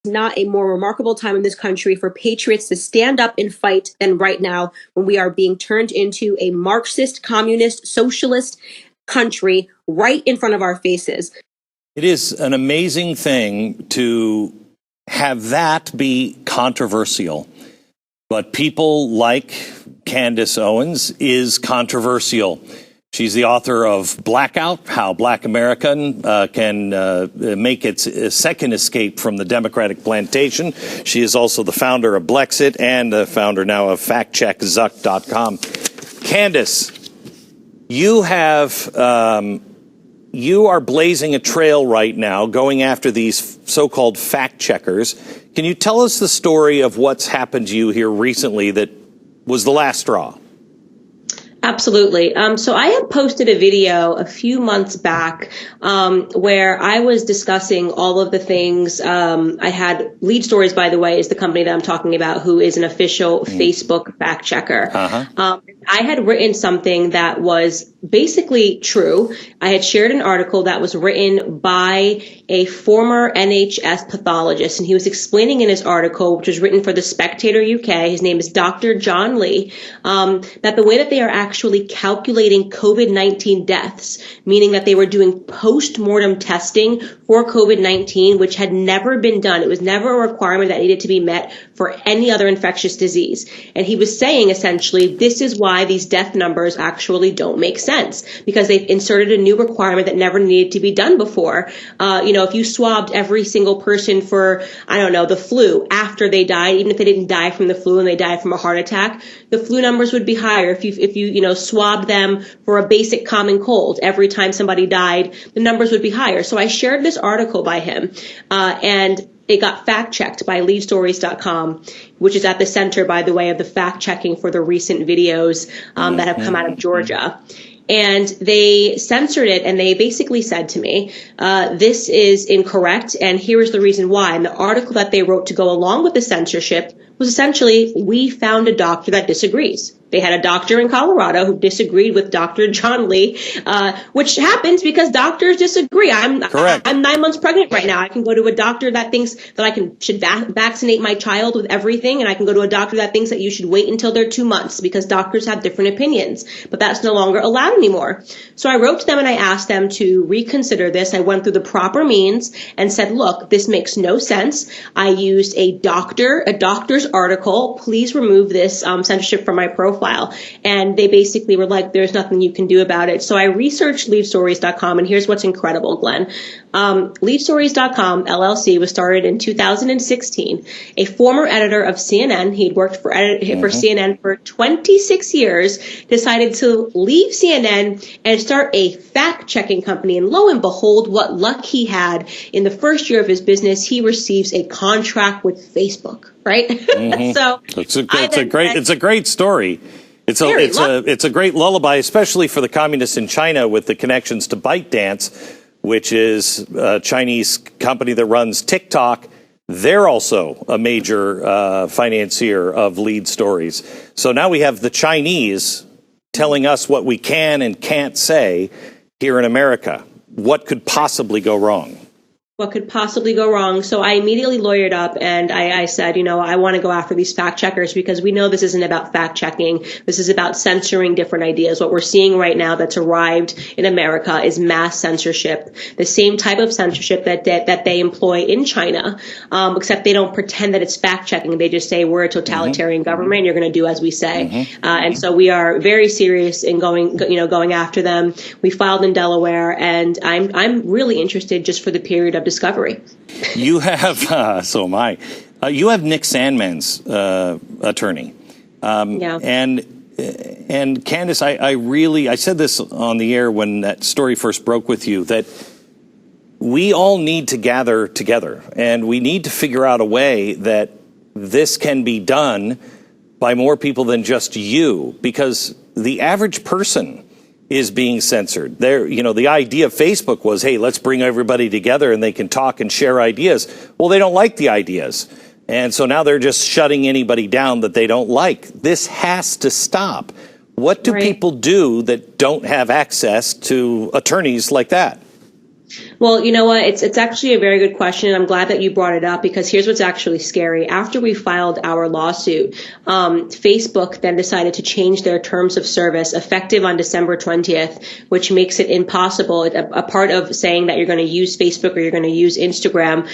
not a more remarkable time in this country for patriots to stand up and fight than right now when we are being turned into a Marxist, communist, socialist country right in front of our faces. It is an amazing thing to have that be controversial. But people like Kэndis Owains is controversial. She's the author of Blackout, How Black American Can Make Its Second Escape from the Democratic Plantation. She is also the founder of Blexit and the founder now of FactCheckZuck.com. Kandis, you are blazing a trail right now going after these so-called fact checkers. Can you tell us the story of what's happened to you here recently that was the last straw? Absolutely. So I had posted a video a few months back where I was discussing all of the things. I had Lead Stories, by the way, is the company that I'm talking about, who is an official Facebook fact checker. I had written something that was basically true. I had shared an article that was written by a former NHS pathologist, and he was explaining in his article, which was written for The Spectator UK, his name is Dr. John Lee, that the way that they are actually calculating COVID-19 deaths, meaning that they were doing post-mortem testing for COVID-19, which had never been done. It was never a requirement that needed to be met for any other infectious disease. And he was saying, essentially, this is why these death numbers actually don't make sense, because they've inserted a new requirement that never needed to be done before. If you swabbed every single person for, the flu after they died, even if they didn't die from the flu and they died from a heart attack, the flu numbers would be higher. If you swabbed them for a basic common cold every time somebody died, the numbers would be higher. So I shared this article by him, and it got fact-checked by leadstories.com, which is at the center, by the way, of the fact-checking for the recent videos that have come out of Georgia. And they censored it, and they basically said to me, this is incorrect, and here is the reason why. And the article that they wrote to go along with the censorship was essentially, we found a doctor that disagrees. They had a doctor in Colorado who disagreed with Dr. John Lee, which happens because doctors disagree. I'm 9 months pregnant right now. I can go to a doctor that thinks that I should vaccinate my child with everything, and I can go to a doctor that thinks that you should wait until they're 2 months because doctors have different opinions. But that's no longer allowed anymore. So I wrote to them and I asked them to reconsider this. I went through the proper means and said, look, this makes no sense. I used a doctor's article. Please remove this censorship from my profile. And they basically were like, there's nothing you can do about it. So I researched leadstories.com, and here's what's incredible, Glenn. Leadstories.com, LLC, was started in 2016. A former editor of CNN, he'd worked for CNN for 26 years, decided to leave CNN and start a fact-checking company. And lo and behold, what luck he had. In the first year of his business, he receives a contract with Facebook. Right? So it's a great story. It's a great lullaby, especially for the communists in China with the connections to ByteDance, which is a Chinese company that runs TikTok. They're also a major financier of Lead Stories. So now we have the Chinese telling us what we can and can't say here in America. What could possibly go wrong? What could possibly go wrong? So I immediately lawyered up and I said, I want to go after these fact checkers because we know this isn't about fact checking. This is about censoring different ideas. What we're seeing right now that's arrived in America is mass censorship, the same type of censorship that they employ in China, except they don't pretend that it's fact checking. They just say we're a totalitarian government. You're going to do as we say. And so we are very serious in going after them. We filed in Delaware, and I'm really interested just for the period of discovery. You have, so am I. You have Nick Sandman's attorney. And Kandis, I said this on the air when that story first broke with you, that we all need to gather together and we need to figure out a way that this can be done by more people than just you, because the average person is being censored. The idea of Facebook was, hey, let's bring everybody together and they can talk and share ideas. Well, they don't like the ideas. And so now they're just shutting anybody down that they don't like. This has to stop. What do people do that don't have access to attorneys like that? Well, you know what? It's actually a very good question. I'm glad that you brought it up because here's what's actually scary. After we filed our lawsuit, Facebook then decided to change their terms of service effective on December 20th, which makes it impossible. A part of saying that you're going to use Facebook or you're going to use Instagram,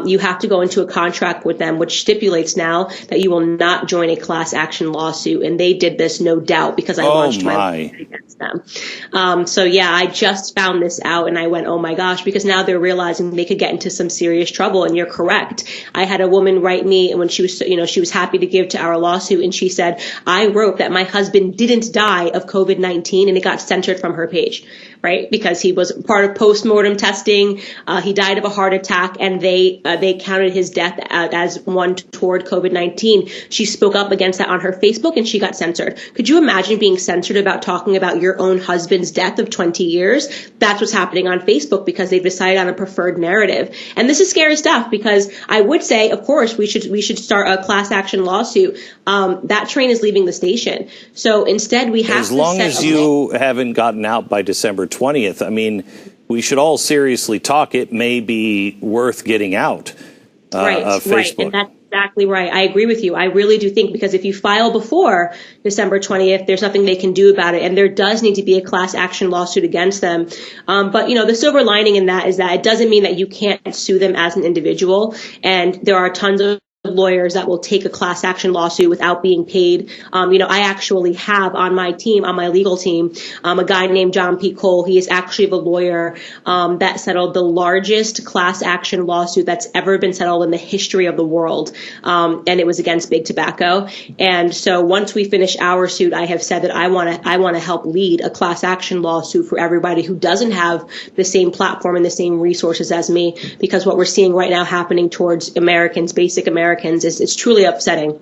you have to go into a contract with them, which stipulates now that you will not join a class action lawsuit. And they did this, no doubt, because I launched my lawsuit against them. So yeah, I just found this out and I went, oh my gosh, because now they're realizing they could get into some serious trouble. And you're correct. I had a woman write me when she was, she was happy to give to our lawsuit. And she said, I wrote that my husband didn't die of COVID-19 and it got censored from her page, right? Because he was part of postmortem testing. He died of a heart attack and they counted his death as one toward COVID-19. She spoke up against that on her Facebook and she got censored. Could you imagine being censored about talking about your own husband's death of 20 years? That's what's happening on Facebook because they've decided on a preferred narrative. And this is scary stuff because I would say, of course, we should start a class action lawsuit. That train is leaving the station. So instead we have as long as you haven't gotten out by December 20th, I mean, we should all seriously talk. It may be worth getting out of Facebook. Right, and that's exactly right. I agree with you. I really do think because if you file before December 20th, there's nothing they can do about it, and there does need to be a class action lawsuit against them. But the silver lining in that is that it doesn't mean that you can't sue them as an individual, and there are tons of lawyers that will take a class action lawsuit without being paid. I actually have on my team, on my legal team, a guy named John P. Cole. He is actually the lawyer that settled the largest class action lawsuit that's ever been settled in the history of the world. And it was against big tobacco. And so once we finish our suit, I have said that I want to help lead a class action lawsuit for everybody who doesn't have the same platform and the same resources as me, because what we're seeing right now happening towards Americans, basic Americans, is truly upsetting.